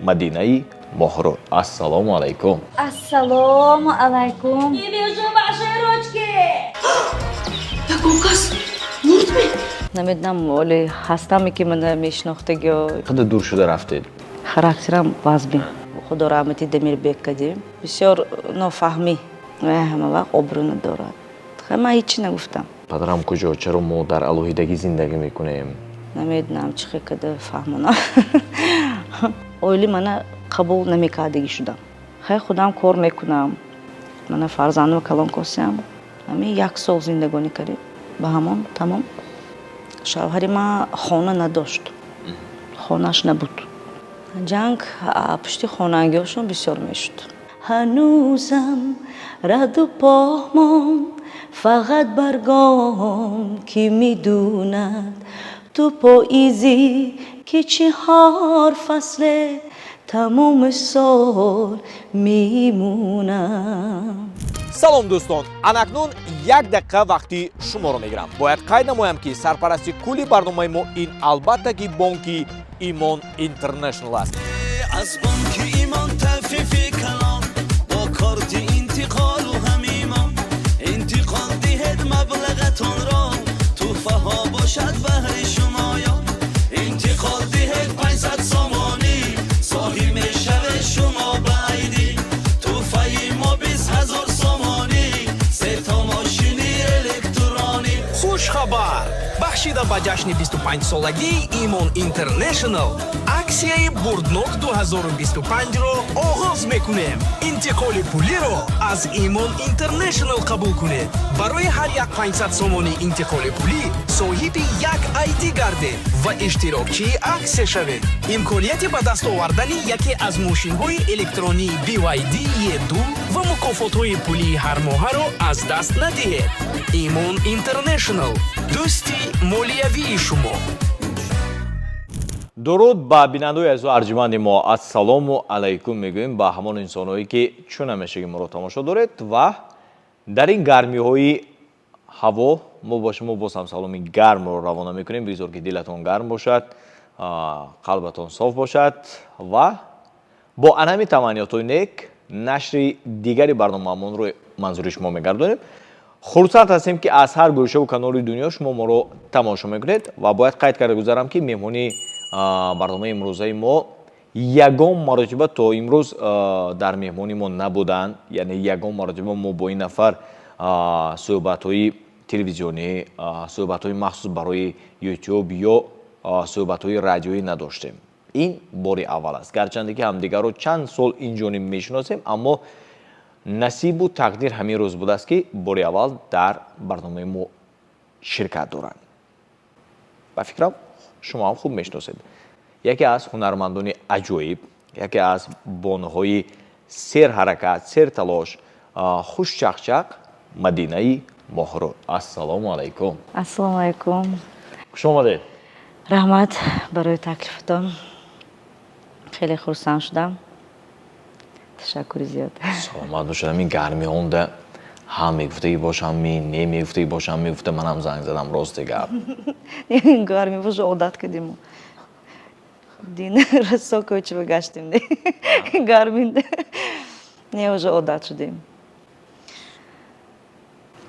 Мадинаи Моҳрӯ. Ассалому алайкум. Ассалому алайкум. Намедонам оле ҳастаме ки мана мешинохтаг ё Қадар дур шуда рафтед? характерам вазбин. Худо раҳмати Демирбек кадим. Бисёр нофаҳмӣ ва ҳама вақт обрӯ надорад. Ман ҳеҷ чӣ нагуфтам. Падарам куҷо? Чаро мо дар алоҳидагӣ зиндагӣ мекунем? Намедонам чӣ қадар фаҳмонам. Оилаи мана қабул намекардагӣ шудам. Хай худам кор мекунам. Мана фарзандам калон косиам. Ҳамин 1 сол зиндагонӣ кардем. Ба ҳамон тамом. Шавҳари ман хона надошт. Хонаш набуд. ҷанг пушти хонагиҳошон бисёр мешуд. ҳанӯзам раду помон фақат баргом ки медунад ту поизи ки 4 фасле тамоми сол мемонам. салом дӯстон, анакнун 1 дақиқа вақти шуморо мегирам. Бояд қайд намоям ки сарпарасти кулли барномаи мо ин албатта ки бонки Имон Интернешнл аст. از بانک ایمان تخفیف کلام با کارت انتقال و هم ایمان انتقال دهد مبلغتان را توفه ها باشد بهر شما یا انتقال دهد 500 سامانی صاحب میشوه شما بعیدی توفه ما 20,000 سامانی 3 تا ماشینی الکترونی. خوش خبر бахшида ба ҷашни 25 солагии Имон Интернешнл аксияи бурднок 2025-ро оғоз мекунем. Интиқоли пулиро аз Имон Интернешнл қабул кунед. Барои ҳар як 500 сомони интиқоли пулӣ соҳиби як ID гардед ва иштирокчии аксия шавед. имконияти ба даст овардани яке аз мошинҳои электронии BYD E2 ва мукофотҳои пулии ҳармоҳаро аз даст надиҳед. Имон Интернешнл, дӯсти молиявии шумо. дуруд ба бинандаои азизу арҷуманди мо. Ассалому алайкум мегӯем ба ҳамон инсонҳое ки чун ҳамешагӣ моро тамошо доред ва дар ин гармиҳои ҳаво мо ба шумо боз ҳам саломи гармро равона мекунем. бигзор ки дилатон гарм бошад, қалбатон соф бошад ва бо анами таманниётҳои нек нашри дигари барномаамонро манзури шумо мегардонем. хурсанд ҳастем ки аз ҳар гӯшаву канори дунё шумо моро тамошо мекунед ва бояд қайд карда гузарам ки меҳмони барномаи имрӯзаи мо ягон маротиба то имрӯз дар меҳмони мо набуданд. Яъне ягон маротиба мо бо ин нафар суҳбатҳои телевизионӣ, суҳбатҳои махсус барои YouTube ё суҳбатҳои радиоӣ надоштем. Ин бори аввал аст. Гарчанде ки ҳамдигарро чанд сол инҷониб мешиносем, аммо насибу тақдир ҳамин рӯз будааст ки бори аввал дар барномаи мо ширкат доранд. ба фикрам шумо ҳам хуб мешиносед. яке аз ҳунармандони аҷоиб, яке аз боныҳои серҳаракат, серталош, хушчақчақ Мадинаи Моҳрӯ. Ассалому алайкум. Ассалому алайкум. хуш омадед. раҳмат барои таклифтон. хеле хурсанд шудам. ташаккури зиёд. саломат бошед. ҳамин гармиҳонда ҳам мегуфтагӣ бошам, не мегуфтагӣ бошам, мегуфта манам занг задам. росте гап гарми бошо одат кардем. дин расо кӯчиба гаштем. гармин не уже одат шудем.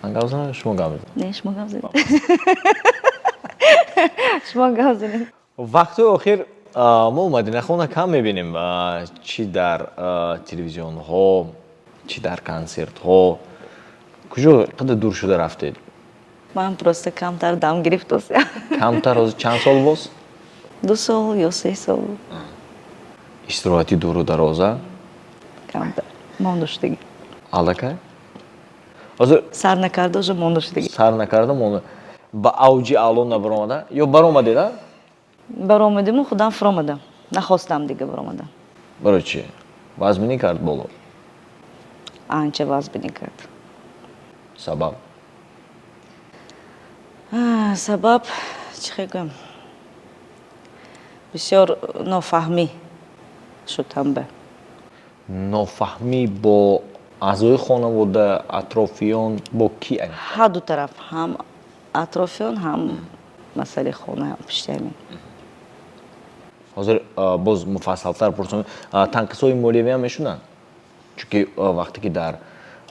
ман гап занам, шумо гап занед. не шумо гап занед. шумо гап занед. вақтҳои охир мо Мадинахона кам мебинем, чӣ дар телевизионҳо, чӣ дар консертҳо. куҷо қадар дур шуда рафтед? ман просто камтар дам гирифтося. камтар? чанд сол боз? 2 сол ё 3 сол. истироҳати дуру дароза? камтар мондушдагӣ. аллакай? ҳозир сар накарда уже мондушдагӣ. сар накарда монда. ба авҷи аъло набаромада ё баромадед? баромадиму худам фуромадам. нахостам дига баромадам. барои чӣ? вазминӣ кард боло? анча вазбинӣ кард. сабаб? сабаб чӣ гӯям, бисёр нофаҳмӣ шуд ҳамба. нофаҳмӣ бо аъзои хонавода, атрофиён, бо ки? ҳар ду тараф, ҳам атрофиён, ҳам масъалаи хона, ҳам пишти ҳамин. Hozir boz mufassaltar pursim, tanqisoy moliyaviy ham shundan. Chunki vaqti ki dar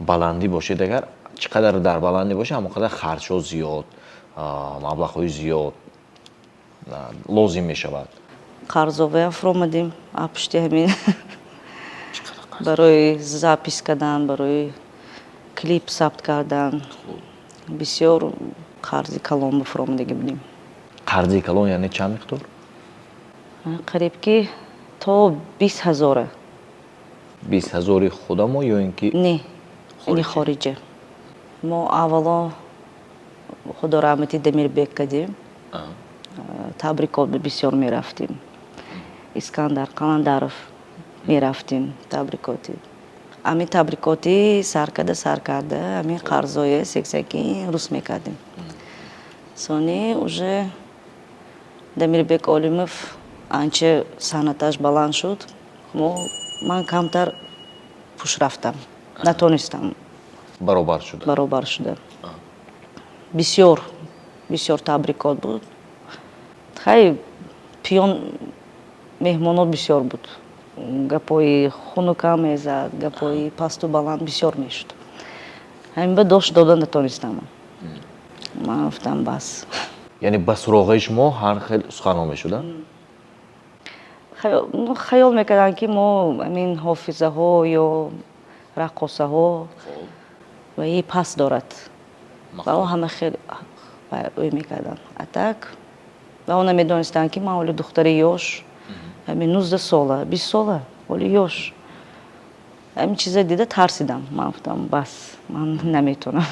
balandi boshida agar چقدر در بلندی باشه اما قدر خرج ها زیاد مبلغ های زیاد لازم می شود. قرضاوی فرامدیم آپشتی همین برای زاپیس کردن برای کلیپ ثبت کردن بسیار قرضی کلان فرامدگی بودیم. قرضی کلان یعنی چند مقدار؟ قریب که تا 20,000. 20,000 خودمو یا اینکه؟ نه این خارجه. ما اولا خدا رحمتی دمیربک کردیم. تبریکات بسیار می رفتیم. اسکندر قلندرов می رفتیم تبریکاتی. امی تبریکاتی سر کرده امی قرضای سکسکی روز می کردیم. سونی уже دمیربک علیمов آنچه سنتش بلند شد. من کمتر پوش رفتم. نتونستم. برابر شده. بسیار تبریکات بود. خیلی پیون مهمانات بسیار بود. گپای خونوکا میزد، گپای پاستو بلند بسیار میشد. همین به دوش دادن نتونستم. من گفتم بس. یعنی بس سراغ شما هر خیلی سخنرانی شده؟ خیال میکردن که ما همین حافظه ها یا رقاصه ها و یه پس دارد و او همه خیلی اوی میکردن اتک و او نمیدونستن که من ولی دختر یوش همین 19 ساله 20 ساله ولی یوش همین چیزا دیده ترسیدم. من گفتم بس من نمیتونم.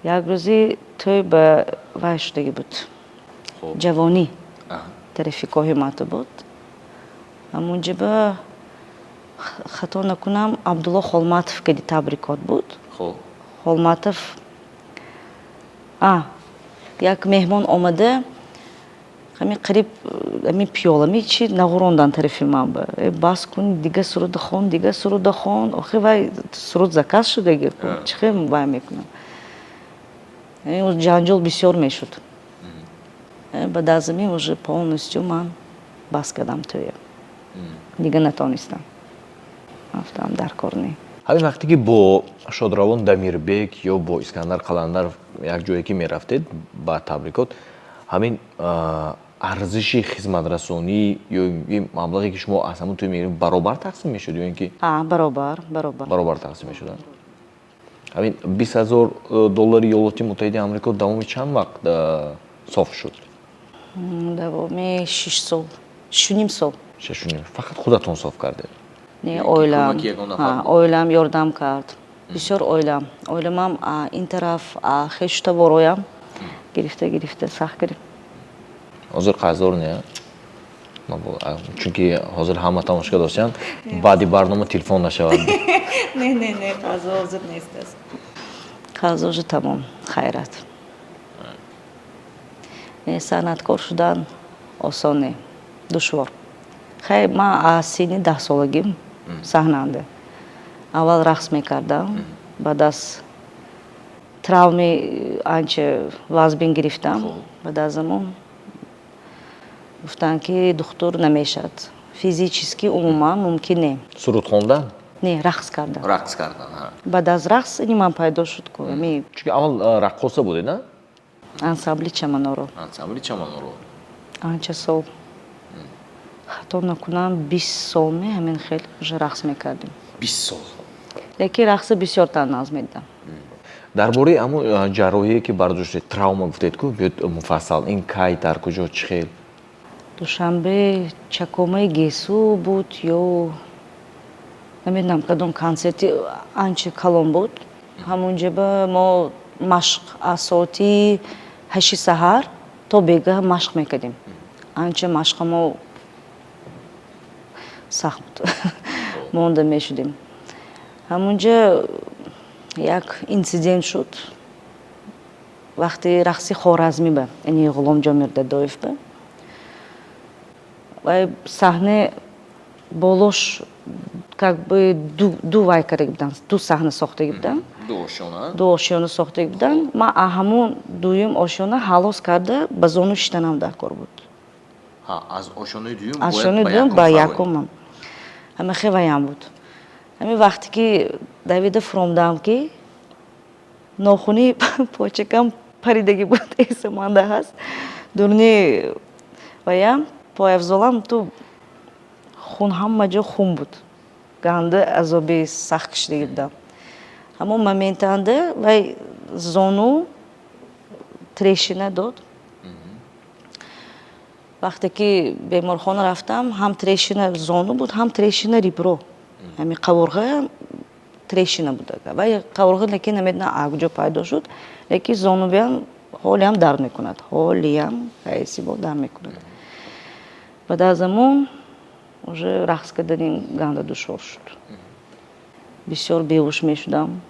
یک روزی توی به وای شدگی بود جوانی ترافیک حمایت بود. همونجا به خطا نکنم عبدالله خولماتов که تبریکات بود. خولماتов یک مهمان آمده همین قریب همین پیاله میچی نغروندن طرفی من به باز کن دیگه سرود خون آخه وای سرود زکاس شده گیر کن چخه وای میکنم. جنجال بسیار میشد. بعد از این уже полностью من باز کردم توی دیگه نتونستم. گفتم در کار نی. همین وقتی که با شادروان دمیربک یا با اسکندر قلندر یک جایی که میرفتید با تبریکات همین ارزش خدمت رسانی یا این مبلغی که شما اصلا توی میگیرید برابر تقسیم میشد یا اینکه برابر تقسیم میشد؟ همین 20,000 دلار ایالات متحده آمریکا دوامی چند وقت صاف شد؟ دوامی 6 سال 6.5 سال. 6.5 فقط خودتون صاف کردید؟ نه اویلم یاردم کرد. بسیار اویلمم این طرف خشت ورایم گرفته سخت گرفت. حاضر قرضدار نه؟ چونکه حاضر همه تماشاگر داشتن بعدی برنامه تلفن نشود. نه قرضدار نیست. قرضدار تمام خیرات. صنعتکار شدن آسانه دشوار. خیلی من سینی 10 سالگیم صحنه‌نده. اول رقص میکردم. بعد از تравمی آنچه وزن گرفتم. بعد از اون گفتن که دکتر نمیشد. فیزیکی عموما ممکنه. سرود خوندن؟ نه رقص کردن. بعد از رقص من پیدا شد که چون اول رقاصه بودی نه؟ انسامبلی چمنارو. آنچه سال حتی نکنم 20 سال همین خیلی رقص میکردیم. 20 سال. لیکن رقص بسیار تناز میدم. درباره امو جراحی که برداشت تراوما گفتید که بیاد مفصل این کی در کجا چه خیل؟ دوشنبه چکمه گیسو بود یا نمیدونم کدوم کنسرتی آنچه کلان بود. همونجا به ما مشق اساتی 8 سحر تا بیگه مشق میکردیم. آنچه مشق ما سخت بود. مونده میشدیم. همونجا یک اینسیدنت شد. وقتی رقصی خوارزمی به اینی غلام جامیر دادایف به و صحنه بالوش как бы دو وای کرده بودن. دو صحنه ساخته بودن. دو آشیانه ساخته بودن. ما همون دویم آشیانه خلاص کرده به زانو شدنم در کار بود. аз ошонои дуюм аз шони дуюм ба якумам ҳама хеваям буд ҳамин вақте ки давида фромдам ки нохуни почакам паридагӣ буд эсаманда ҳаст дурни ваям пояфзолам ту хун ҳама ҷо хун буд ганда азоби сахт кшидагӣ будам ҳамон моментанда вай зону трешина дод вақте ки беморхона рафтам ҳам трешина зону буд ҳам трешина ребро ҳамин қавурға трешина буд вай қавурға лекин намедонам аз куҷо пайдо шуд лекин зонубиам ҳолиам дард мекунад ҳолиам ҳайсибо дард мекунад баъд аз амон уже рақс кардани ганда душвор шуд бисёр беҳуш мешудам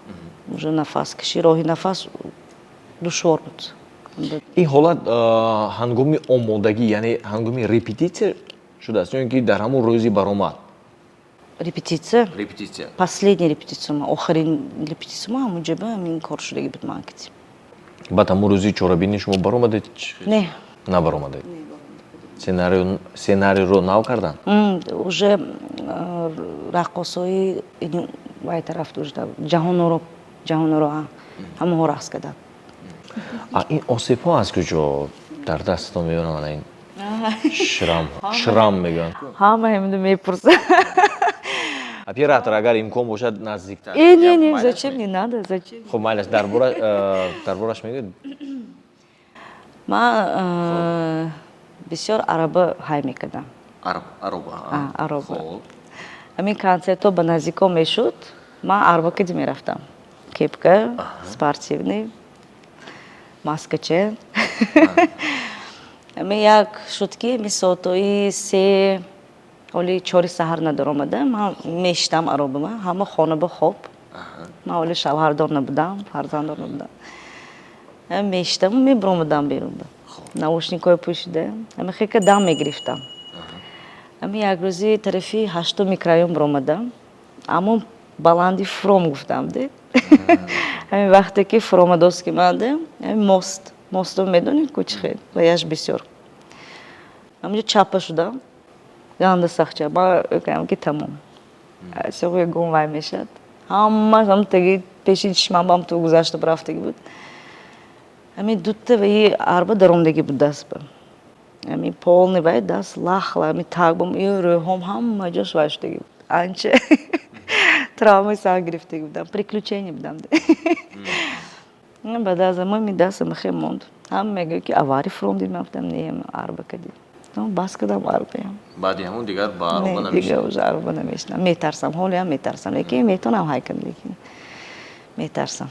уже нафаскашӣ роҳи нафас душвор буд ин ҳолат ҳангоми омодагӣ яъне ҳангоми репетитсия шудааст ё ин ки дар ҳамон рӯзи баромад репетитсия репетитсия последняя репетитсия охирин репетитсия ҳамон ҷо ба ҳамин кор шудагӣ буд ман кардим баъд ҳамон рӯзи чорабинӣ шумо баромадед не набаромадед сценарийро нав кардан уже раққосои вай тараф ҷаҳонро ҳамаҳо рақс карданд ин осебҳо аз куҷо дар дастатон меёнанд ин шрам мегӯянд ҳама ҳамин мепурсад оператор агар имкон бошад наздиктар не зачем не надо зачем хуб майлаш дарбораш мегӯед ман бисёр араба ҳай мекардам ароба ҳамин консертҳо ба наздико мешуд ман араба киди мерафтам кепка спортивный маскачен ҳамин як шуд ки ҳамин соатҳои 3 оли 4 саҳар надаромада ман мешитам аробама ҳама хона ба хоб ман оли шавҳардор набудам фарзанддор набудам ҳама мешитаму мебиромадам берун наушникҳои пӯшида ҳама хека дам мегирифтам ҳамин як рӯзи тарафи 8 микрорайон биромадам аммо баланди фром гуфтам де ҳамин вақте ки фромадост ки манда ҳамин мостро медонед кӯчихед ва яш бисёр ҳаминҷо чапа шудам ганда сахча ман ӯкаям ки тамом асоғои гум вай мешад ҳама таги пеши чишмам бам ту гузашта рафтагӣ буд ҳамин дутта ва и арба даромдагӣ буд даст ба ҳамин полни вай даст лахла ҳамин тагбам и рӯҳом ҳама ҷош вай шудагӣ буд анча травмаи сар гирифтагӣ будам приключение будам баъд аз амон ми дастам хел монд ҳама мегӯяд ки аварӣ фромдид ман гуфтам не арба кардид бас кардам арбаям баъди ҳамон дигар ба ароба дигар уже ароба намешинам метарсам ҳолиам метарсам лекин метавонам ҳай кардам лекин метарсам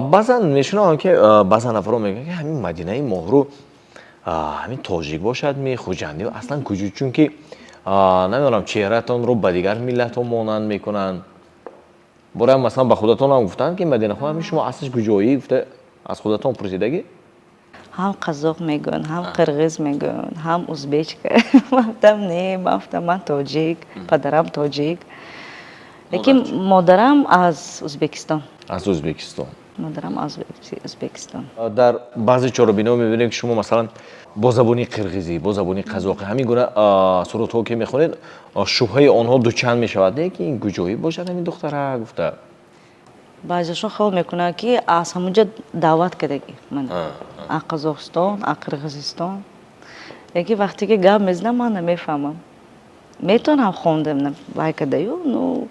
баъзан мешунавам ки баъзан нафаро мегӯянд ки ҳамин мадинаи моҳрӯ ҳамин тоҷик бошад мехуҷанд аслан куҷо чунки намедонам чеҳратонро ба дигар миллатҳо монанд мекунанд бораам масалан ба худатонам гуфтанд ки мадинаҳо ҳамин шумо аслиш куҷоӣ гуфта аз худатон пурсидагӣ ҳам қазоқ мегӯянд ҳам қирғиз мегӯянд ҳам узбечка ман гуфтам не ман гуфтам ман тоҷик падарам тоҷик лекин модарам аз узбекистон модарам аз ӯзбекистон дар баъзе чорабиниҳо мебинем ки шумо масалан бо забони қирғизӣ бо забони қазоқӣ ҳамин гуна сурудҳо ки мехонед шубҳаи онҳо дучанд мешавад не ки ин куҷоӣ бошад ҳамин духтара гуфта баъзешон хаёл мекунанд ки аз ҳамонҷо даъват кардагӣ ман аз қазоқистон аз қирғизистон лекин вақте ки гап мезанам ман намефаҳмам метавонам хондам вай кардаю но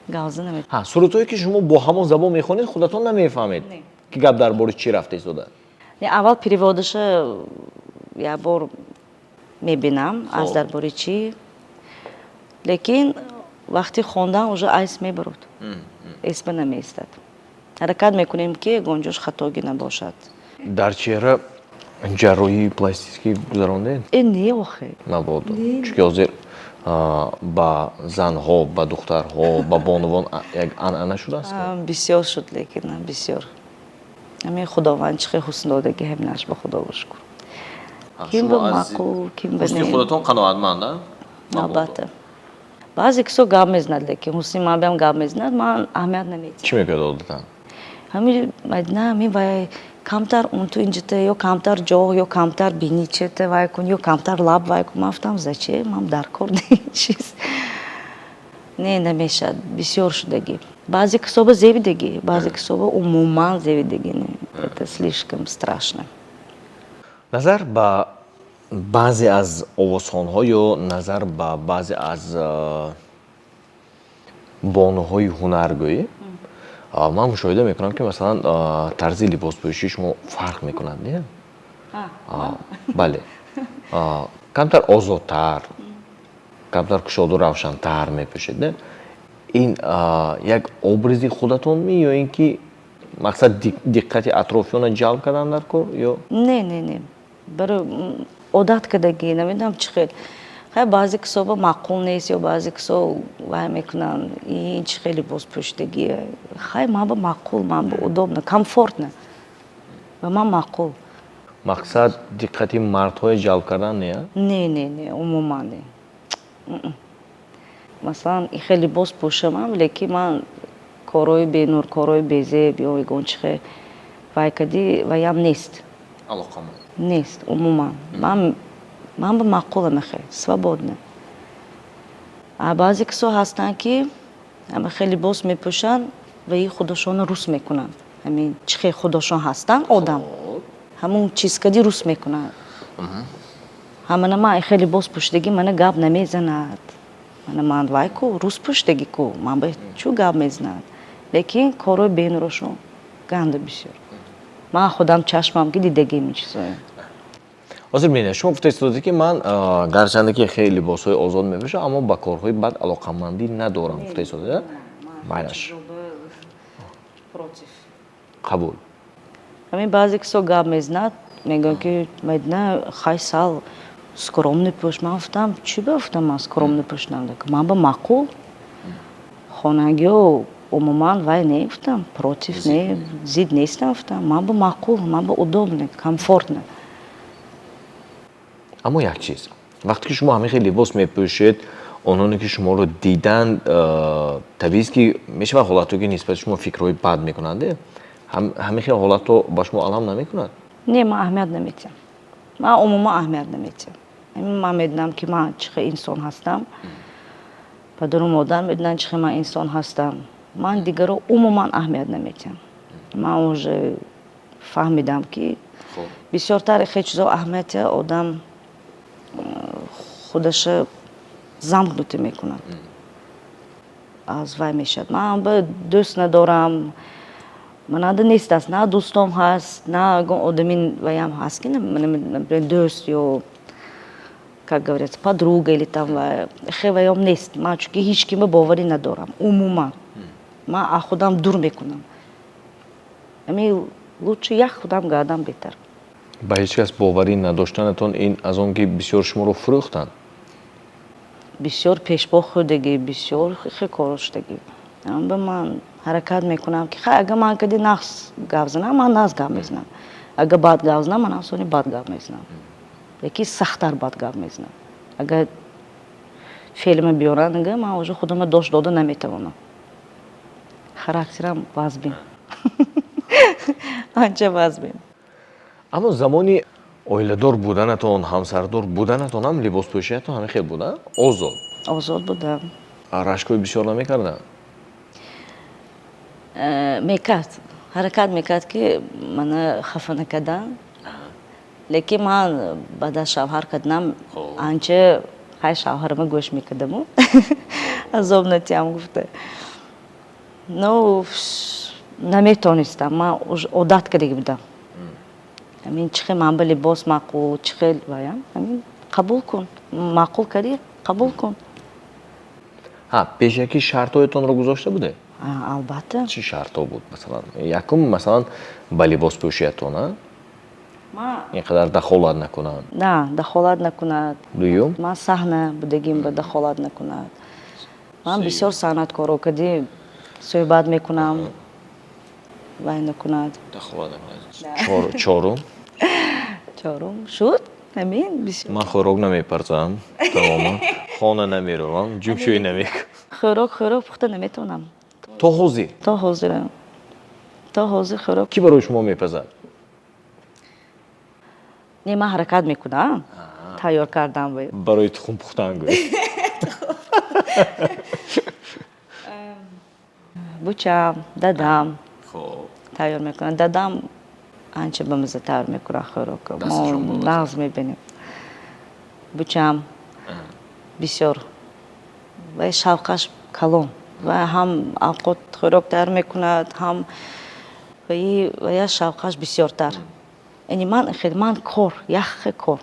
гавза наметавонам сурудҳое ки шумо бо ҳамон забон мехонед худатон намефаҳмед ки гап дар бори чӣ рафта истода аввал переводиша як бор мебинам аз дар бори чӣ лекин вақти хондан уже айс мебарад эсба намеистад ҳаракат мекунем ки ягонҷош хатогӣ набошад дар чеҳра ҷарроҳии пластикӣ гузарондед не охе мабодо чунки ҳозир ба занҳо ба духтарҳо ба бонувон як анъана шудааст бисёр шуд лекин бисёр ҳамин худованд чихе ҳусн дода ки ҳаминаш ба худо шукр ким ба маъқул ким ба ҳусни худатон қаноатманд албатта баъзе кисо гап мезанад лекин ҳусни ман биам гап мезанад ман аҳамият намедиҳам чӣ мекунед одатан ҳамин мадина ҳамин вай камтар то инҷата ё камтар ҷоғ ё камтар биничета вай кун ё камтар лаб вай кун. Ман гуфтам зачем ман дар кор чиз не намешад бисёр шудагӣ. Баъзе кисоба зевидагӣ, баъзе кисоба умуман зевидагӣ не. Это слишком страшно. назар ба баъзе аз овозхонҳо ё назар ба баъзе аз бонуҳои ҳунаргӯӣ ман мушоҳида мекунам ки масалан тарзи либоспӯшии шумо фарқ мекунад не? бале камтар озодтар, камтар кушоду равшантар мепӯшед не? ин як образи худатон ми ё ин ки мақсад диққати атрофиёна ҷалб кардан дар кор ё Не бир одат кардагӣ намедонам чӣ хел хай баъзе кисоба маъқул нест ё баъзе кисо вай мекунанд ин чӣ хел либос пӯшидагӣ хай ман ба маъқул ман ба удобно комфортно ба ман маъқул. мақсад диққати мардҳое ҷалб кардан не? Не умуман не. Масалан ин хел либос пӯшамам лекин ман корҳои бенур корҳои безеб ё ягон чӣ хел вай кардӣ ваям нест. алоқаманд Нест умуман. Ман ба маъқулам мехе свободно. А баъзе кисо ҳастанд ки ама хеле либос мепӯшанд ва ин худошонро рус мекунанд. Ҳамин чӣ хел худошон ҳастанд одам ҳамун чиз кади рус мекунанд. ҳамана ман ин хел либос пӯшидагӣ мана гап намезанад. Ман вай ку рус пӯшидагӣ ку ман ба чӯ гап мезанад. Лекин корҳои бенурошон ганда бисёр. Ман худам чашмам ки дидагӣ ин чизоя. ҳозир бинед шумо гуфта истодаед ки ман гарчанде ки хеле либосҳои озод мепӯшам аммо ба корҳои бад алоқамандӣ надорам гуфта истодаед майнаш қабул. Ҳамин баъзе кисо гап мезанад мегӯянд ки медна хай сал скромный пӯш. Ман гуфтам чӣ гуфтам ман скромный пӯшидам ман ба маъқул хонагиҳо умуман вай не гуфтам против не зид нестам гуфтам ман ба маъқул ман ба удобно комфортно. аммо як чиз вақте ки шумо ҳамин хел либос мепӯшед ононе ки шуморо диданд табиист ки мешавад ҳолато ки нисбати шумо фикрҳои бад мекунанд ҳамин хел ҳолато ба шумо алам намекунад? Не ман аҳамият наметиҳам. Ман умуман аҳамият наметиҳам. Ман медонам ки ман чӣ хел инсон ҳастам. Падару модар медонанд чӣ хел ман инсон ҳастам. Ман дигарро умуман аҳамият наметиҳам. Ман уже фаҳмидам ки бисёртар хел чизо аҳамияти одам худаша замкнуте мекунад. аз вай мешавад. Ман ба дӯст надорам. Манада нест аст, на дӯстом ҳаст, на одами ваям ҳаст ки дӯст ё как говорят подруга или там хеваём нест. Ман чунки ҳеҷ кима боварӣ надорам умуман. Ман аз худам дур мекунам. Ами лучше як худам гардам беҳтар. ба ҳеҷ кас боварӣ надоштанатон ин аз он ки бисёр шуморо фурӯхтанд? Бисёр пешбо хӯрдагӣ, бисёр кор шудагӣ. Ба ман ҳаракат мекунам ки хай агар ман кади нағз гап занам, ман нағз гап мезанам. Агар бад гап занам, ман ҳамсони бад гап мезанам. Лекин сахттар бад гап мезанам. Агар феълима биёранд, ман уже худамро дошт дода наметавонам. Характерам вазбин. Анча вазбин. аммо замони оиладор буданатон, ҳамсардор буданатон ҳам либоспӯшиятон ҳамин хел буда? Озод? Озод будам. Рашкҳои бисёр намекарда? Мекард. Ҳаракат мекард ки мана хафа накардан. Лекин ман баъда шавҳар кардам, анча ҳай шавҳарама гӯш мекардаму. Азоб натиҳам гуфта. Но наметонистам. Ман одат карда будам. Амин чӣ хел ман ба либос маъқул, чӣ хел ваям, амин қабул кун. Маъқул кардӣ, қабул кун. Пешаки шартҳоятонро гузошта буде? Албатта. Чӣ шартҳо буд масалан? Якум масалан ба либоспӯшиятон, ин қадар дахолат накунад. На, дахолат накунад. Дуюм? Ман саҳна будагим ба дахолат накунад. Ман бисёр санъаткорро кардӣ суҳбат мекунам. Вай накунад. Дахолат накунад. Чорум? Чорум шуд? Амин бисёр. Ман хӯрок намепарсам. Тамоман. Хона намеравам, ҷӯбшӯй намекунам. Хӯрок пухта наметавонам. То ҳозир? То ҳозирам. То ҳозир хӯрок. Ки барои шумо мепазад? Не, ман ҳаракат мекунам. Тайёр кардан. барои тухм пухтан гӯй. Бучам, дадам Хоб. тайёр мекунам. Дадам анча бамаза тайёр мекунад хӯрокро. Мо Дасташон болаза. нағз мебинем. Бучам бисёр ва шавқаш калон ва ҳам авқот хӯрок тайёр мекунад, ҳам ва я шавқаш бисёртар. Яъни ман кор, яхе кор.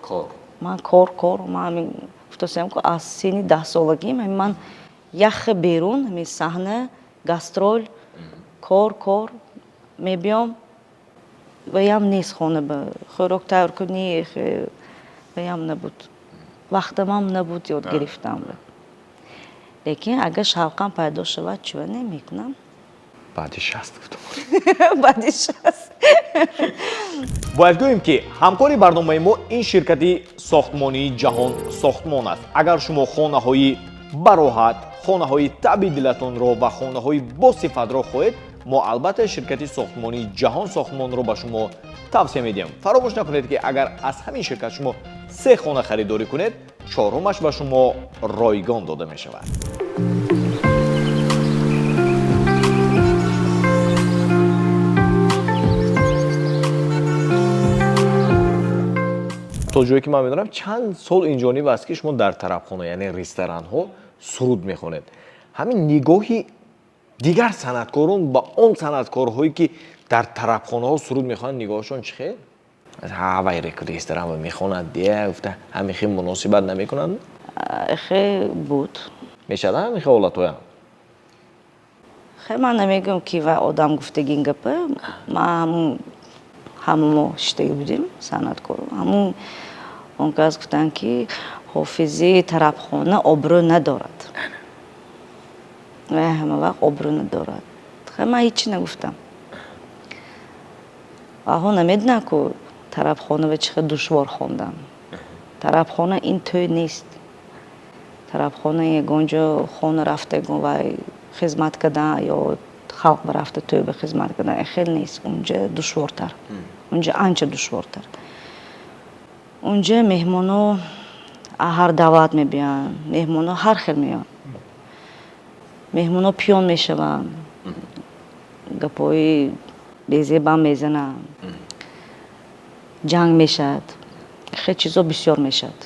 Ман кор, ман гуфтасем ки аз синни 10 солагим ман яхе берун, ҳамин саҳна, гастрол, кор мебиём ва ям нест хона ба хӯрок тайёр кунӣ, ва ям набуд. Вақтам набуд ёд гирифтам. Лекин агар шавқам пайдо шавад, чува намекунам. баъди 60 гуфтам. Баъди 60. бояд гӯем ки ҳамкори барномаи мо ин ширкати сохтмонии ҷаҳон сохтмон аст. агар шумо хонаҳои бароҳат, хонаҳои таъби дилатонро ва хонаҳои босифатро хоҳед, мо албатта ширкати сохтмонии ҷаҳон сохтмонро ба шумо тавсия медиҳем. фаромӯш накунед ки агар аз ҳамин ширкат шумо 3 хона харидорӣ кунед, 4-умаш ба шумо ройгон дода мешавад. то ҷое ки ман медонам чанд сол инҷониб аст ки шумо дар тарабхона, яъне ресторанҳо суруд мехонед. ҳамин нигоҳи дигар санъаткорон ба он санъаткорҳое ки дар тарабхонаҳо суруд мехонанд, нигоҳашон чӣ хел? вай ресторан мехонад дия гуфта ҳамин хел муносибат намекунанд? Хе буд. мешавад ҳамин хел ҳолатҳоям? Хе ман намегӯям ки ва одам гуфтагин гапа. Ман ҳамон мо шиштаги будем санъаткор. Ҳамон он кас гуфтанд ки ҳофизи тарабхона обрӯ надорад. ва ҳама вақт обрӯ надорад. Хе ман ҳичи нагуфтам. Аҳо намедонанд ку тарабхона ва чӣ хел душвор хондам. Тарабхона ин тӯй нест. Тарабхона ягон ҷо хона рафтагон ва хизмат кардан ё халқ рафта тӯй ба хизмат кардан хел нест. Унҷа душвортар. Унҷа анча душвортар. Унҷа меҳмоно ҳар давлат мебиёнд, меҳмоно ҳар хел меёнд. меҳмоно пиён мешаванд, гапҳои безебам мезананд, ҷанг мешавад, хеле чизо бисёр мешавад.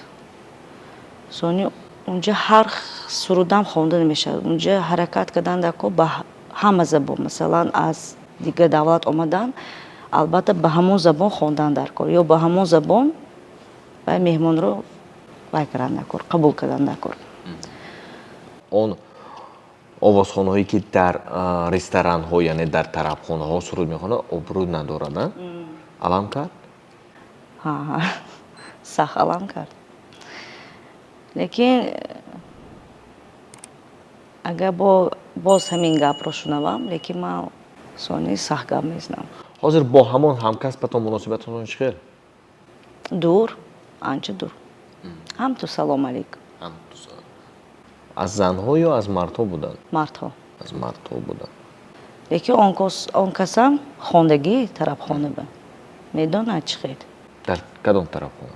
сони унҷа ҳар сурудам хонда намешавад. унҷа ҳаракат кардан дако ба ҳама забон, масалан аз дигар давлат омадан, албатта ба ҳамон забон хондан дар кор ё ба ҳамон забон вай меҳмонро вай кардан дар кор, қабул кардан дар кор. он овозхонаҳое ки дар ресторанҳо, яъне дар тарабхонаҳо суруд мехонанд, обрӯ надорад, алам кард? ҳа сахт алам кард. лекин агар боз ҳамин гапро шунавам, лекин ман сони сахт гап мезанам. ҳозир бо ҳамон ҳамкасбатон муносибататон чӣ хел? дур, анча дур. ҳамту салом алейкум. аз занҳо ё аз мардҳо буданд? Мардҳо. аз мардҳо буданд. лекин он касам хондагӣ тарабхона ба медонад чӣ хел. дар кадом тарабхона?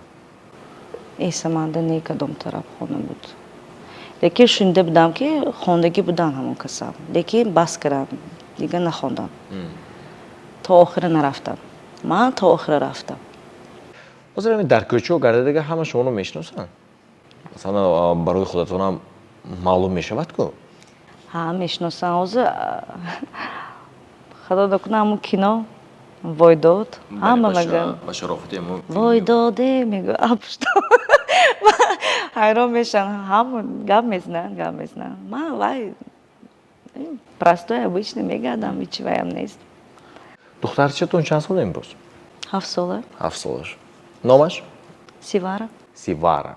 эсаманда не кадом тарабхона буд. лекин шунида будам ки хондагӣ буданд ҳамон касам. лекин бас кардам, дигар нахондам. то охира нарафтам. ман то охира рафтам. ҳозир ҳамин дар кӯчаҳо гардидага ҳама шуморо мешиносанд? масалан барои худатонам маълум мешавад ку? ҳа мешиносанд. ҳозир худо докуна ҳамон кино войдод ҳама магар ба шарофати войдоде мегӯ апушто ҳайрон мешаванд. ҳамон гап мезананд. ман вай простой обычный мегардам, ҳичи ваям нест. духтарчатон чанд сола имрӯз? 7 сола. 7 солаш. номаш? Сивара. Сивара.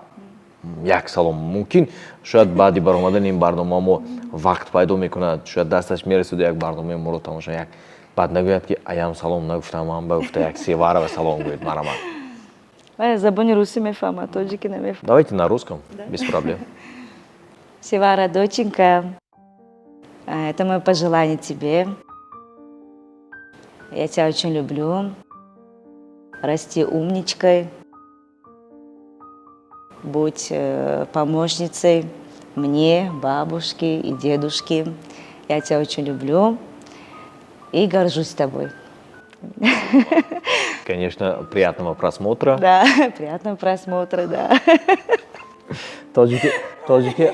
як салом. мумкин шояд баъди баромадани ин барнома мо вақт пайдо мекунад, шояд дасташ мерасоду як барномаи моро тамошо, як баъд нагӯяд ки аям салом нагуфтам, ман гуфта як Севара ва салом гӯед мараман. Я забони русӣ мефаҳмад, тоҷики намефаҳмад. Давайте на русском, без проблем. Севара, доченька, это мое пожелание тебе. Я тебя очень люблю. Расти умничкой, будь помощницей мне, бабушке и дедушке. Я тебя очень люблю и горжусь тобой. Конечно, приятного просмотра. Да, приятного просмотра, да. Тоджики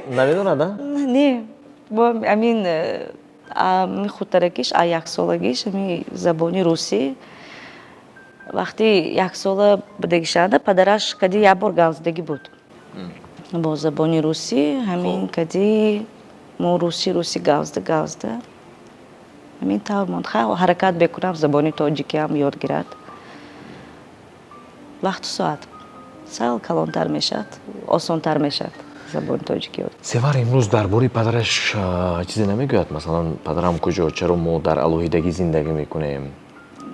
намедонада? Не, амин хутаракиш, а як солагиш, ами забони руси. Вақти як сола будеги шада, падараш кади я бор галздеги буд. Бо забони руси, амин кади мо руси галзда. Амин тавр монд. Харакат бекунам забони тоджики ам ёд гирад. Вақту соат. Сал калонтар мешад, осонтар мешад. Забони тоджики ёд. Севар имрӯз дар бори падараш чизе намегӯяд? Масалан, падарам куҷо, чаро мо дар алоҳидагӣ зиндагӣ мекунем?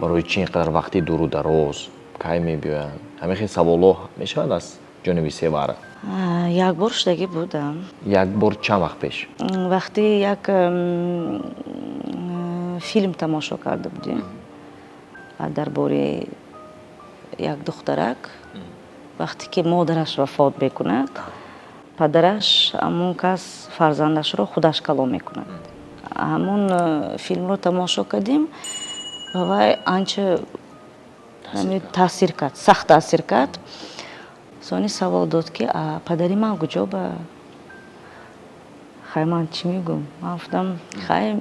Барои чи инқадар вақти дуру дароз кай мебиёянд? Ҳамин хел саволҳо мешавад аз ҷониби Севара? Як бор шудаги будам. Як бор чанд вақт пеш? Вақти як филм тамошо карда будем. Дар бори як духтарак. Вақте ки модараш вафот мекунад, падараш ҳамон кас фарзандашро худаш калон мекунад. Ҳамон филмро тамошо кардем ва вай анча таъсир кард, сахт таъсир кард. Сони савол дод ки падари ман куҷо ба? Хай ман чӣ мегӯм? Ман гуфтам хай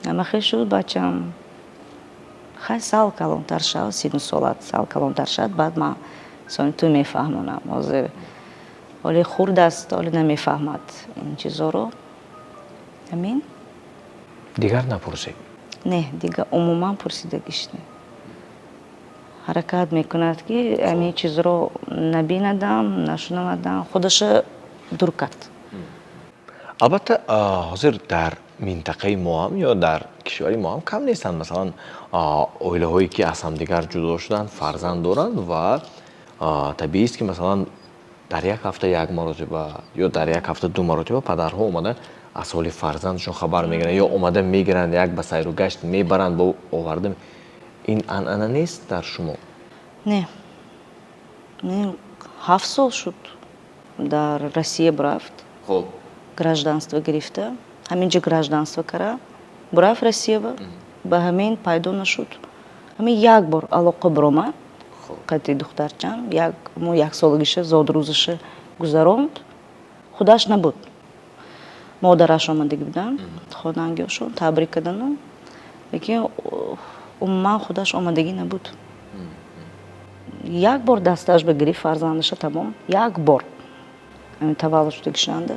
намахел шуд бачам. Хай сал калонтар шав, 30 солат сал калонтар шад, баъд ман сони ту мефаҳмонам. Ҳозир ҳоли хурд аст, ҳоли намефаҳмад ин чизоро. Амин? Дигар напурсед? Не, дигар умуман пурсидагиш не. Ҳаракат мекунад ки ҳамин чизро набинадам, нашунавадам, худаша дур кард. Албатта ҳозир дар минтақаи мо ҳам ё дар кишвари мо ҳам кам нестанд. Масалан, оилаҳое ки аз ҳамдигар ҷудо шуданд, фарзанд доранд ва табиист ки масалан дар як ҳафта як маротиба ё дар як ҳафта ду маротиба падарҳо омада аз ҳоли фарзандшон хабар мегиранд ё омада мегиранд, як ба сайру гашт мебаранд ба оварда. Ин анъана нест дар шумо? Не. 7 сол шуд дар Россия бурафт. Хоб. Гражданство гирифта. Ҳаминҷа гражданство кара. Бурафт Россиява. Ба ҳамин пайдо нашуд. Ҳамин як бор алоқа биромад. Қати духтарчам. Як солагиша зодрӯзаша гузаронд. Худаш набуд. Модараш омадаги буданд. Хонангиҳошон табрик кардану. Лекин умуман худаш омадагӣ набуд. Як бор дасташ бигирифт фарзандаша тамом. Як бор. Ҳамин таваллуд шудагишанда.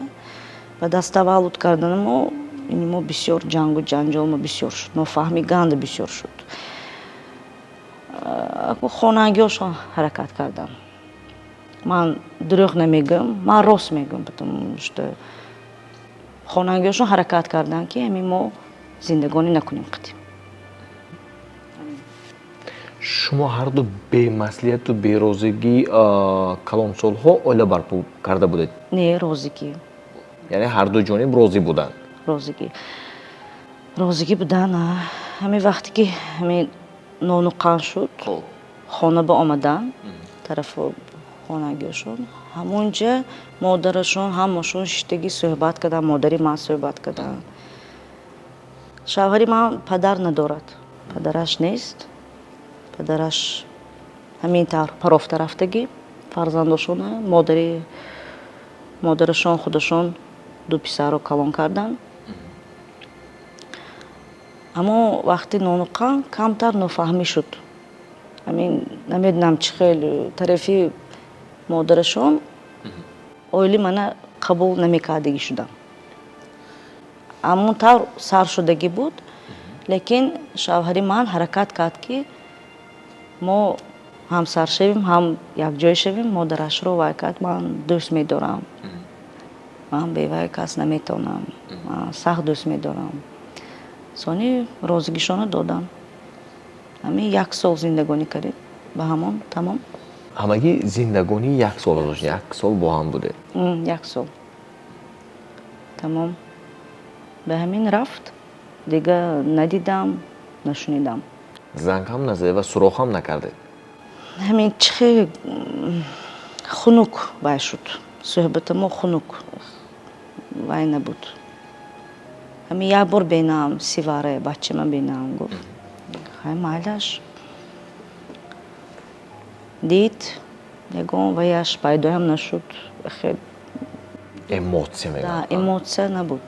Ба даст таваллуд кардану мо бисёр ҷангу ҷанҷол бисёр шуд. Нофаҳми ганда бисёр шуд. Хонагиҳошон ҳаракат кардам. Ман дурӯғ намегӯям, ман рост мегӯям, потому что хонагиҳошон ҳаракат карданд ки ҳамин мо зиндагонӣ накунем қадим. Шумо ҳарду бемаслиҳату берозигӣ калонсолҳо оила барпо карда будед? Не, розигӣ. Яъне ҳарду ҷониб розӣ буданд? Розигӣ буданд. Ҳамин вақте ки ҳамин нону қанд шуд, хона ба омадан, тарафо хонагиҳошон, ҳамонҷа модарашон ҳамашон шиштагӣ суҳбат карданд, модари ман суҳбат карданд. Шавҳари ман падар надорад. Падараш нест. Падараш ҳамин тавр парофта рафтагӣ, фарзандошона, модарашон худашон ду писарро калон карданд. Аммо вақти нону қанд камтар нофаҳмӣ шуд. Намедонам чӣ хел тарафи модарашон оили мана қабул намекардагӣ шудам. Аммон тавр сар шудагӣ буд, лекин шавҳари ман ҳаракат кард ки мо ҳам сар шавем, ҳам якҷоя шавем. Модарашро вай кард, ман дӯст медорам. Ман бевай кас наметавонам. Ман сахт дӯст медорам. Сони розигишона додам. Ҳамин як сол зиндагонӣ кардем. Ба ҳамон тамом. Ҳамагӣ зиндагонӣ як сол дошт. Як сол бо ҳам будед? Як сол. Тамом. Ба ҳамин рафт. Дига надидам, нашунидам. Занг ҳам назаде ва суроғ ҳам накардед? Ҳамин чӣ хунук вай шуд. Суҳбати мо хунук вай набуд. Ҳамин як бор бинам сиваре бачама бинам гуфт. Хай майлаш. Дид ягон ваяш пайдоям нашуд. Хел эмоция да, мегӯям. эмоция набуд.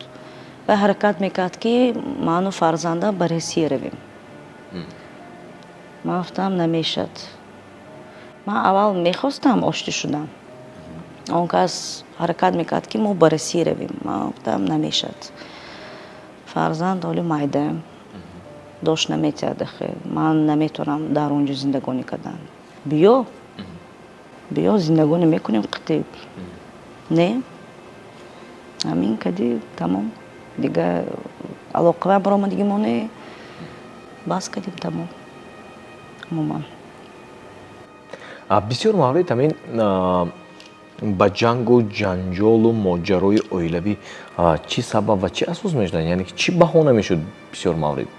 Ва ҳаракат мекард ки ману фарзанда барресӣ равем. Ман гуфтам намешад. Ман аввал мехостам ошти шудам. Он кас ҳаракат мекард ки мо барресӣ равем. Ман гуфтам намешад. Фарзанд ҳоли майдаам. Дошт наметиҳад ахе. Ман наметавонам дар он ҷо зиндагонӣ кардан. Биё. Биё зиндагонӣ мекунем қитӣ. Не. Ҳамин кади тамом. Дига алоқавам баромадиги мо не. Бас кадим тамом. Умуман. бисёр маврид ҳамин ба ҷангу ҷанҷолу моҷарои оилавӣ чӣ сабаб ва чӣ асос мешуданд? Яъне ки чӣ баҳона мешуд бисёр маврид?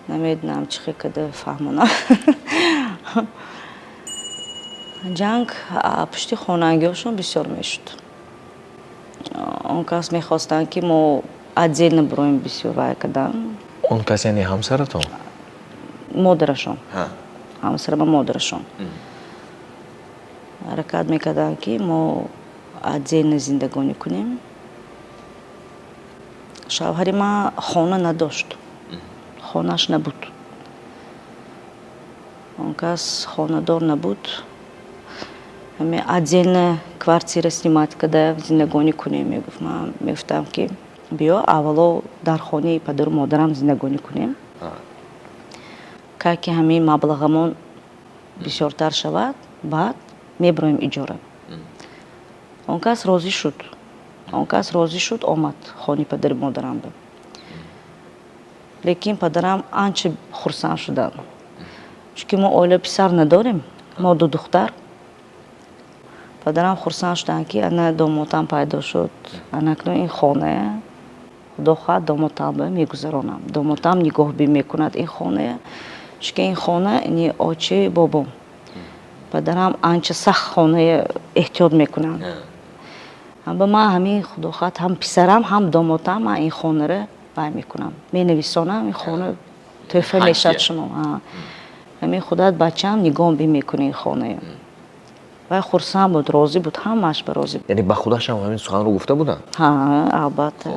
Намедонам чӣ қадар фаҳмонам. Ҷанг пушти хонагиҳошон бисёр мешуд. Он кас мехостанд ки мо отдельно бироем бисёр вай кардан. Он кас яъне ҳамсаратон? Модарашон. Ҳамсара ба модарашон. ҳаракат мекарданд ки мо отдельно зиндагонӣ кунем. Шавҳари ман хона надошт. Хонаш набуд. Он кас хонадор набуд. Ҳамин отдельно квартира снимать карда зиндагонӣ кунем мегуфт. Ман мегуфтам ки биё аввало дар хонаи падару модарам зиндагонӣ кунем. Ки ҳамин маблағамон бисёртар шавад, баъд мебироем иҷора. Он кас розӣ шуд. Он кас розӣ шуд, омад хонаи падару модарам. Лекин падарам анча хурсанд шуданд. Чунки мо оила писар надорем, мо ду духтар. Падарам хурсанд шуданд ки ана домотам пайдо шуд. Анакнун ин хона худо хоҳад домотам мегузаронам. Домотам нигоҳбин мекунад ин хона. Чунки ин хона ини очи бобом. Падарам анча сахт хона эҳтиёт мекунанд. Ба ман ҳамин худо хоҳад ҳам писарам, ҳам домотам ман ин хонара вай мекунам. Менависонам ин хона тӯҳфа мешавад шумо. Ҳамин худат бачаам нигоҳбин мекуна ин хона. Вай хурсанд буд, розӣ буд, ҳамааш ба розӣ буд. Яъне ба худашам ҳамин суханро гуфта буданд? Албатта.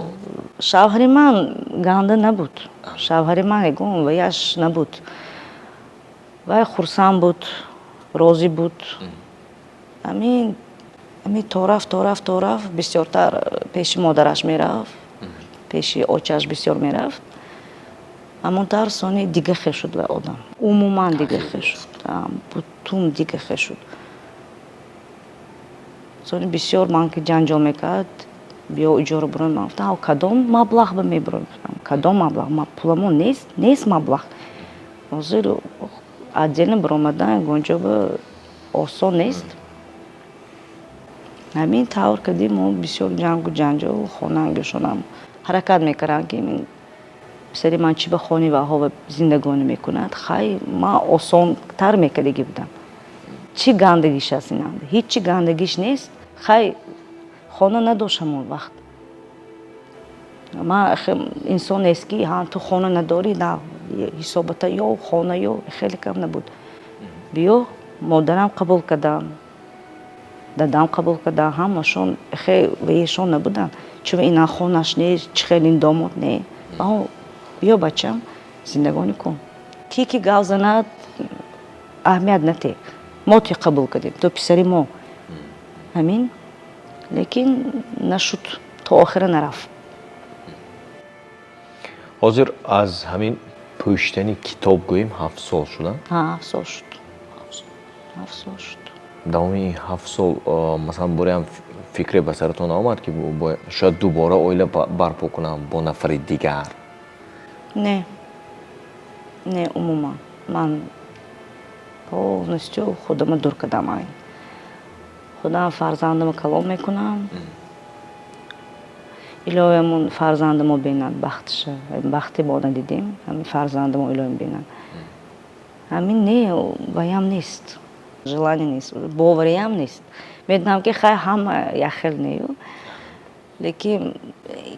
Шавҳари ман ганда набуд. Шавҳари ман ягон ваяш набуд. Вай хурсанд буд, розӣ буд. Ҳамин тораф бисёртар пеши модараш мерафт. Пеши очаш бисёр мерафт. ҳамонтар сони дигаxe шуд вай одам. Умуман дигаxe шуд. Бутун дигаxe шуд. сони бисёр ман ки ҷанҷол мекард, биё иҷора бурон ман гуфтам, кадом маблағ ба мебурем? Кадом маблағ? Пуламон нест маблағ. ҳозир отдельно биромадан ягонҷо ба осон нест. ҳамин тавр кардим мо бисёр ҷангу ҷанҷол хонагиҳошонам ҳаракат мекарданд ки писари ман чӣ ба хони ваҳо зиндагонӣ мекунад. Хай ман осонтар мекардагӣ будам. Чӣ гандагиш аст ин? Ҳичи гандагиш нест. Хай хона надоштам он вақт. Ман инсон нест ки ту хона надорӣ, на ҳисобата ё хона ё хеле кам набуд. Биё модарам қабул кардам, дадам қабул кардам, ҳамашон хеле ваешон набуданд. Чӯ ина хонаш нест, чӣ хел ин домод не. Биё бачам зиндагонӣ кун. Ки гав занад аҳамият натеҳ. Мо ту қабул кардем, ту писари мо. Ҳамин. Лекин нашуд, то охира нарафт. ҳозир аз ҳамин пӯштани китоб гӯем 7 сол шуданд? 7 сол шуд. 7 сол шуд. давоми ин 7 сол масалан бореам фикре ба саратон омад ки шояд дубора оила барпо кунам бо нафари дигар? Не, умуман. Ман полностью худама дур кардам. Худам фарзандам калом мекунам. илоямон фарзандимо бинад бахтиша бахти мо надидим ҳамин фарзандимо илоям бинад ҳамин не ваям нест желание нест бовариам нест медонам ки хай ҳама яхел нею лекин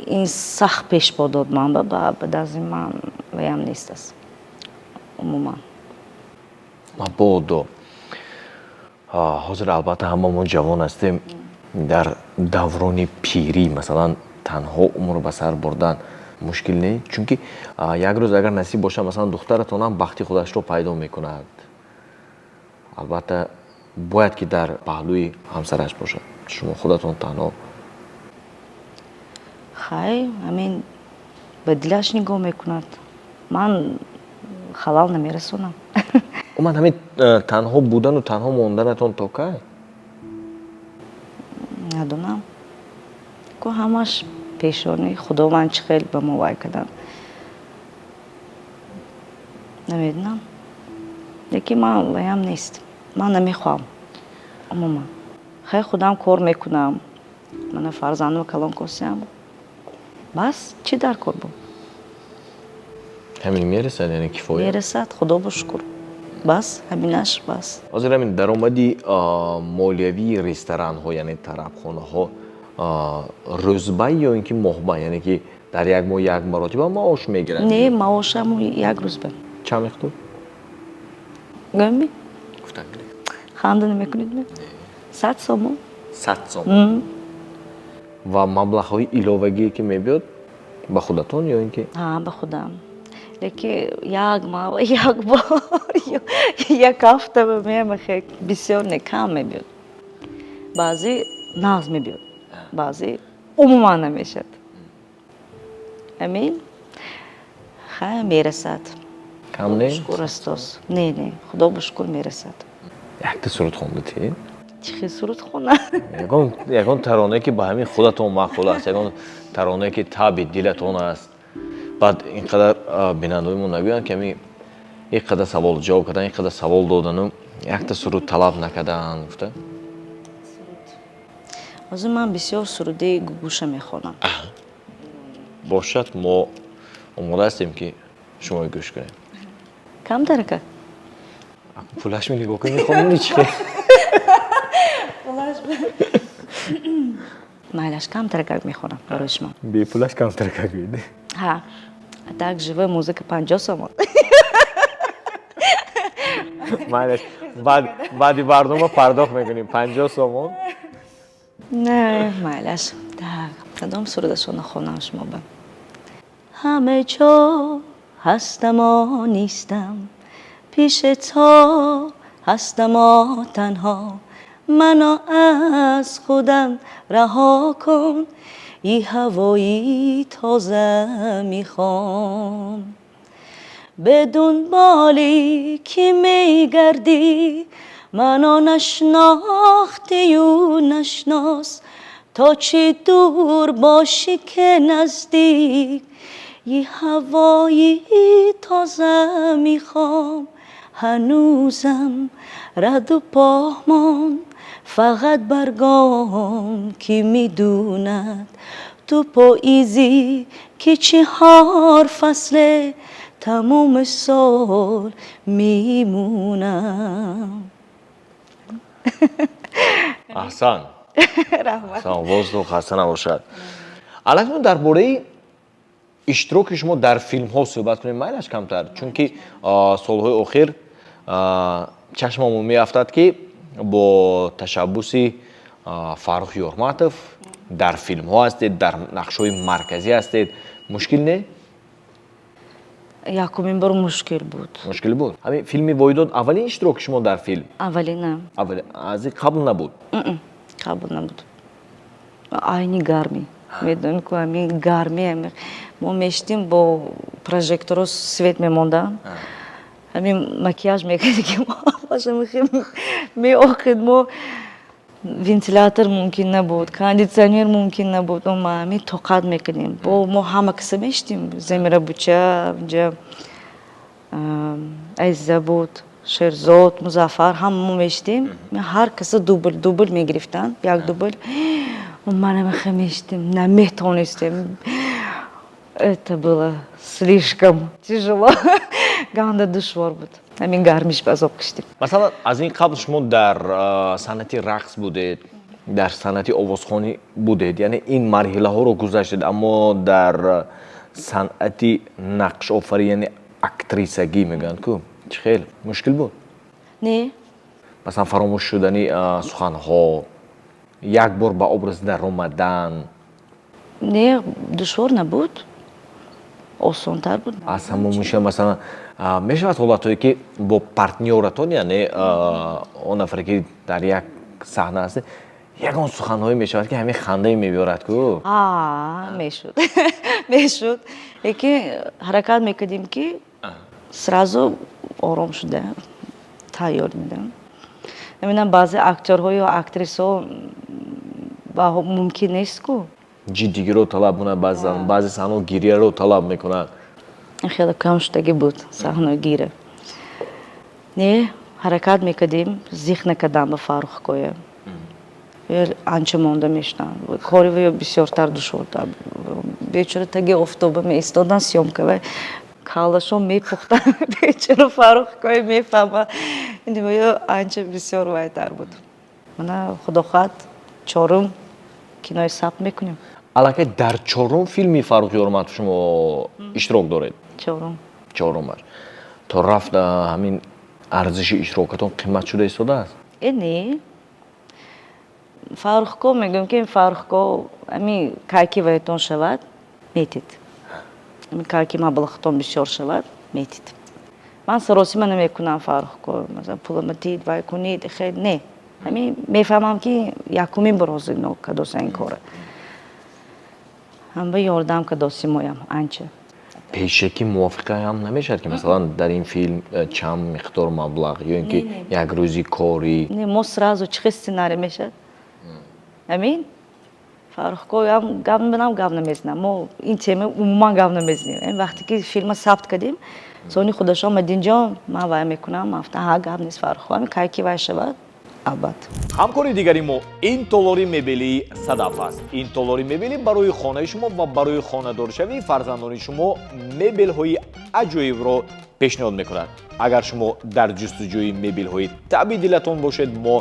ин сахт пеш бодод ман ба дазди ман ваям нест аст умуман мабодо ҳозир албатта ҳамамон ҷавон ҳастем дар даврони пирӣ масалан танҳо умр ба сар бурдан мушкил не чунки як рӯз агар насиб бошад масалан духтаратонам бахти худашро пайдо мекунад албатта бояд ки дар паҳлӯи ҳамсараш бошад шумо худатон танҳо хай ҳамин ба дилаш нигоҳ мекунад ман халал намерасонам умад ҳамин танҳо будану танҳо монданатон то кай надонам ко ҳамаш пешони худованд чӣ хел ба мо вай кадан намедонам лекин ман ваям нест ман намехоҳам умуман хай худам кор мекунам мана фарзандам калон косиам бас чӣ дар кор буд ҳамин мерасад яъне кифоя мерасад худо ба шукр бас ҳаминаш бас ҳозир ҳамин даромади молиявии ресторанҳо яъне тарабхонаҳо рӯзба ё ин ки моҳба яъне ки дар як моҳ як маротиба маош мегиранд не маошам як рӯз ба чанд миқдор гӯми гуфтан ханда намекунед 100 сомон 100 сомон ва маблағҳои иловагие ки мебиёд ба худатон ё ин ки ба худам лекин як бор як ҳафта мемахе бисёр не кам мебиёд баъзе нағз мебиёд баъзе умуман намешад амин хай мерасад кам не шукр астос не худо ба шукр мерасад якта суруд хондатӣ чӣ хел суруд хонад ягон таронае ки ба ҳамин худатон маъқул аст ягон таронае ки таби дилатон аст баъд ин қадар бинандаоимон нагӯянд ки ҳамин ин қадар савол ҷавоб кардан ин қадар савол додану якта суруд талаб накардан гуфта ҳозир ман бисёр суруди гугуша мехонам бошад мо омода ҳастем ки шуморо гӯш кунем кам тарака пулаш менигоҳ кунӣ хонуми чӣ майлаш кам таракак мехонам барои шумо бепулаш камтаракак гӯйде ҳа так живая музыка 50 сомон майлаш баъди барнома пардохт мекунем 50 сомон не майлаш так кадом сурудашона хонам шумо ба ҳамаи ҷо ҳастамо нистам пиши то ҳастамо танҳо мано аз худам раҳо кун и ҳавои тоза мехом به دنبالی که میگردی منو نشناختی و نشناس تا چی دور باشی که نزدیک یه هوایی تازه میخوام هنوزم رد و پامان فقط برگام که میدوند تو پاییزی که 4 فصله تموم سال میمونم احسن اوازتون خسته نباشد. الان در باره اشتراک شما در فیلم ها صحبت کنیم مایلش کمتر چون که سالهای اخیر چشممون میافتد که با تشبوس فرخ یورماتov در فیلم ها هستید در نقش های مرکزی هستید مشکل نه؟ якумин бор мушкил буд. مشکل بود. همین فیلم وایداد اولین اشتراک شما در فیلم. Аввалинам. اول از قبل نبود. قبل نبود. айни гарми. медонӣ ку ҳамин гарми мо мештим бо прожекторо свет мемонда. ҳамин макияж мекардем меохид мо вентилятор мумкин набуд, кондитсионер мумкин набуд, ма ҳамин тоқат мекардем. Бо мо ҳама киса мештим, Замира Буча, инҷа Азиза буд, Шерзод, Музаффар, ҳама мо мештим. Ҳар киса дубл мегирифтанд, як дубл. Мы намешаем, наметонистым. Это было слишком тяжело. Ганда душвор буд. Амин гармиш базоб киштим. масалан аз ин қабл шумо дар санъати рақс будед, дар санъати овозхонӣ будед, яъне ин марҳилаҳоро гузаштед, аммо дар санъати нақшофарӣ, яъне актрисагӣ мегӯянд ку чӣ хел мушкил буд? Не, масалан фаромӯш шудани суханҳо, як бор ба образ даромадан, не, душвор набуд. Осонтар буд. аз ҳамон мушкил масалан мешавад ҳолатҳое ки бо партнёратон, яъне он нафаре ки дар як саҳна ҳастед, ягон суханҳое мешавад ки ҳамин хандае мебиёрад ку. Мешуд. Мешуд. Яке ҳаракат мекардем ки сразу ором шуда тайёр медам. Наминам баъзе актёрҳо ё актрисаҳо мумкин нест ку. ҷиддигиро талаб кунад, баъзе саҳнаҳо гирияро талаб мекунад. Хеле кам шудагӣ буд саҳнаи гира. Не, ҳаракат мекардем, зих накардам ба Фаррухкоя. Анча монда мешудам. Кори ваё бисёртар душвортар. Бечора таги офтоба меистодан сёмкава. Калашо мепухтан. Бечора Фаррухкоя мефаҳма. Ваё анча бисёр вайтар буд. Мана худохоҳад чорум кинои сабт мекунем. аллакай дар чорум филми Фаррух Ёроматов шумо иштирок доред? Чорумаш. То рафт ҳамин арзиши иштирокатон қимат шуда истодааст? Не. Фаррухко мегӯям ки Фаррухко ами кайки ваятон шавад метид. Ами кайки маблағатон бисёр шавад метид. Ман саросима намекунам Фаррухко. Масалан пулама тид вай кунид хел не. Ами мефаҳмам ки якумин бор ҳозир кадоса ин кора. ҳам ба ёрдам кадоси моям анча. пешакӣ мувофиқа ҳам намешавад ки масалан дар ин филм чанд миқдор маблағ ё ин ки як рӯзи кори? Не, мо сразу чӣ сценарий мешавад? Амин? Фаррухко ҳам гап намезанам. Мо ин тема умуман гап намезанем. Вақте ки филма сабт кардем, сони худашо омад инҷо, ман вай мекунам, ман гуфтам гап нест Фаррухко, ҳамин кайки вай шавад. Албатта. ҳамкори дигари мо интолори мебелии Садаф аст. Интолори мебелӣ барои хонаи шумо ва барои хонадоршавии фарзандони шумо мебелҳои аҷоибро пешниҳод мекунад. агар шумо дар ҷустуҷӯи мебелҳои таби дилатон бошед, мо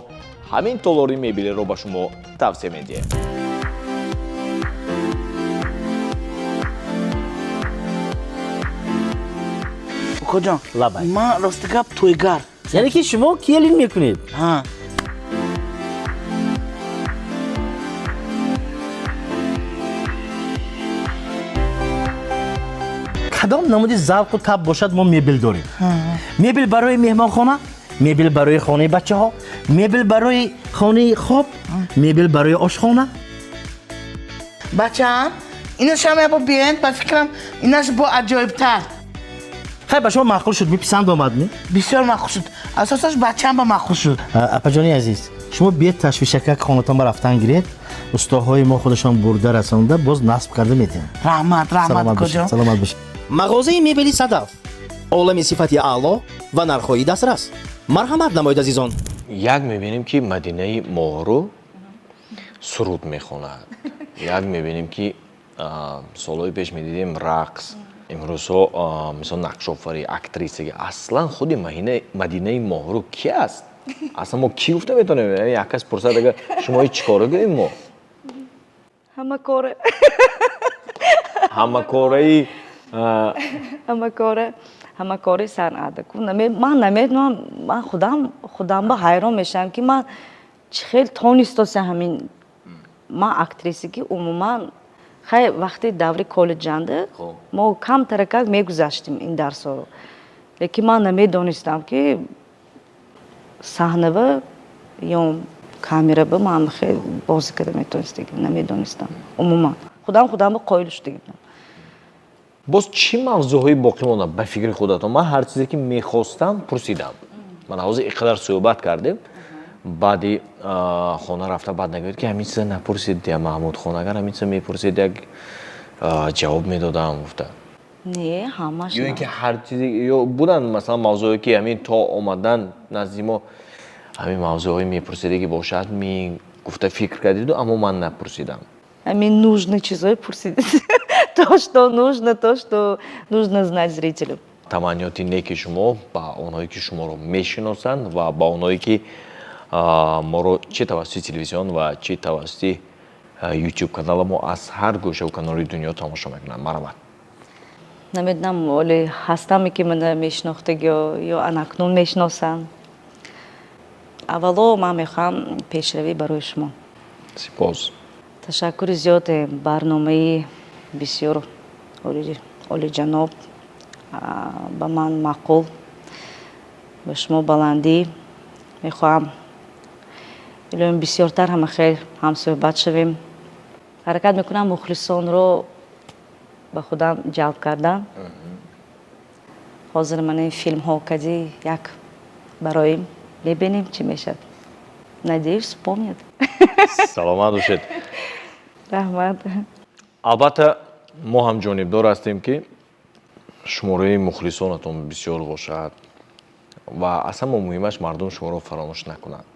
ҳамин толори мебелиро ба шумо тавсия медиҳем. Коҷон, Лабай. ман рости гап тӯйгар. یعنی که شما کیلین میکنید ها. کدام نمودی ذوق و تب باشد ما میبل داریم میبل برای مهمان خانه میبل برای خانه بچه ها میبل برای خانه خواب میبل برای آشخانه بچه‌ام اینش هم با بیاین با فکرم اینش با عجایب‌تر. خیلی به شما معقول شد میپسند آمد نه؟ بسیار معقول شد. اساسش بچه‌ام با معقول شد. اپا جانی عزیز شما بیاید تشویشک خانه‌تان بر رفتن گیرید استاهای ما خودشان برده رسانده باز نصب کرده میتین رحمت کجا؟ سلامت باشید مغازه میبلی صدف عالم صفتی اعلی و نرخ‌های دسترس مرحمت نمایید عزیزان як мебинем ки Мадинаи Моҳрӯ суруд мехонад. як мебинем ки солҳои пеш медидем рақс. имрӯзҳо мисол нақшофарӣ, актрисаги. Аслан худи Мадинаи Моҳрӯ ки аст? Аслан мо ки гуфта метонем? Як кас пурсад ага шумо чӣ кора гӯем мо? ҳамакори санъат. Ман намедонам, ман худам ба ҳайрон мешавам ки ман чӣ хел тонистоса ҳамин ман актриса ки умуман хай вақти даври коллеҷанда мо камтаракак мегузаштем ин дарсҳоро. Лекин ман намедонистам ки саҳнава ё камерава ман хел бозӣ карда метонистагим, намедонистам умуман. Худам ба қоил шудагим. боз чӣ мавзӯъҳои боқӣ монда ба фикри худатон? Ман ҳар чизе ки мехостам пурсидам. Ман ҳозир иқадар суҳбат кардем, баъди хона рафта баъд нагӯед ки ҳамин чиза напурсид я Маҳмудхон, агар ҳамин чиза мепурсид як ҷавоб медодам гуфта. Не, ҳамаш ё ин ки ҳар чизе ё буданд масалан мавзӯъе ки ҳамин то омадан назди мо ҳамин мавзӯъҳои мепурсиде ки бошад гуфта фикр кардиду, аммо ман напурсидам. Нужны чизои пурсидед. То, что нужно знать зрителю. Таманниёти неки шумо ба онҳое ки шуморо мешиносанд ва ба онҳое ки моро чӣ тавассути телевизион ва чӣ тавассути YouTube канала мо аз ҳар гӯшаву канори дунё тамошо мекунанд. Марҳамат. Намедонам оле ҳастаме ки мана мешинохтаг ё анакнун мешиносанд. Аввало ман мехоҳам пешравӣ барои шумо. Сипос. Ташаккури зиёд барномаи бисёр олиҷаноб ба ман маъқул, ба шумо баландӣ. Мехоҳам илоҳим бисёртар ҳамахел ҳамсӯҳбат шавем. ҳаракат мекунам мухлисонро ба худам ҷалб кардан. ҳозир мана ин филмҳо кади як бароим мебинем чӣ мешавад. Надеюсь, вспомнят. Саломат бошед. Раҳмат. Албатта мо ҳам ҷонибдор ҳастем ки шумораи мухлисонатон бисёр бошад ва аз ҳама муҳимаш мардум шуморо фаромӯш накунанд.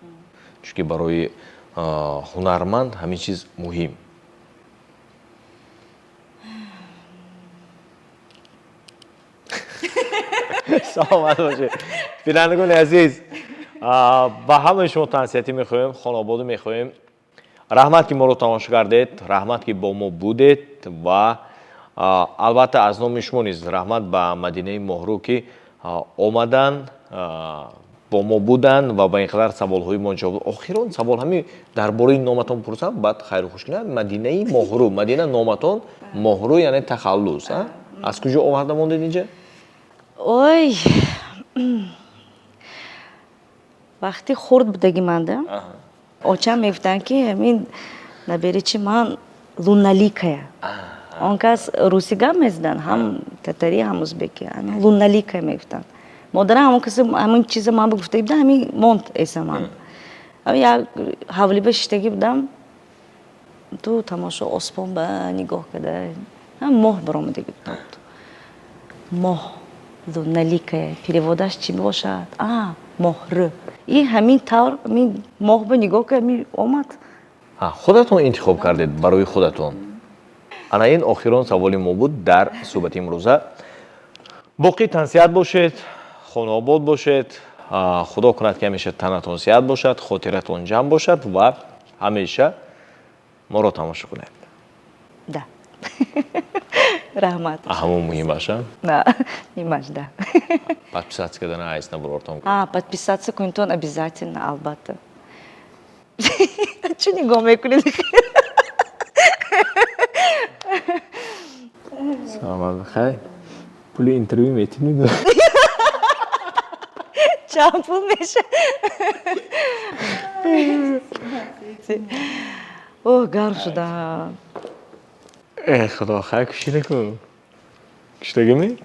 Чунки барои ҳунарманд ҳамин чиз муҳим. саломат бошед. бинандагони азиз, ба ҳамаи шумо тавсияти мехоҳем, хонободӣ мехоҳем. раҳмат ки моро тамошо кардед, раҳмат ки бо мо будед ва албатта аз номи шумо низ раҳмат ба Мадинаи Моҳрӯ ки омадан бо мо буданд ва ба ин қадар саволҳои мо ҷавоб. Охирон савол ҳамин дар бораи номатон пурсам, баъд хайру хушкина Мадинаи Моҳрӯ, Мадина номатон, Моҳрӯ яъне тахаллус. Аз куҷо оварда мондед инҷа? Ой, вақти хурд будагиманда очам мегуфтанд ки ҳамин наберичи ман луналикая. Он кас русӣ гап мезанад, ҳам татарӣ, ҳам узбекӣ. Луналикая мегуфтанд. Модарам ҳамон чиза ман гуфтагӣ будам, ҳамин монд эсаман. Як ҳавлиба шиштагӣ будам, ту тамошо осмон ба нигоҳ карда моҳ баромадагӣ будам. Моҳ луналикая переводаш чӣ мебошад? Моҳрӯ. И ҳамин тавр моҳ ба нигоҳ кард, омад. Худатон интихоб кардед барои худатон. Ана ин охирон саволи мо буд дар суҳбати имрӯза. Боқӣ тансиҳат бошед, хонаобод бошед. Худо кунад ки ҳамеша танатон сиҳат бошад, хотиратон ҷамъ бошад ва ҳамеша моро тамошо кунед. Да. Раҳмат. Ҳамон муҳимаша? Да, нимаш, да. Подписаться кардана айс набурортон. Подписаться кунитон обязательно, албатта. Чӣ нигоҳ мекунед? Саломат бахай. Пули интервю метинед? Чанд пул меша? Гарм шуда. Худо хай кушида кун. Куштагими?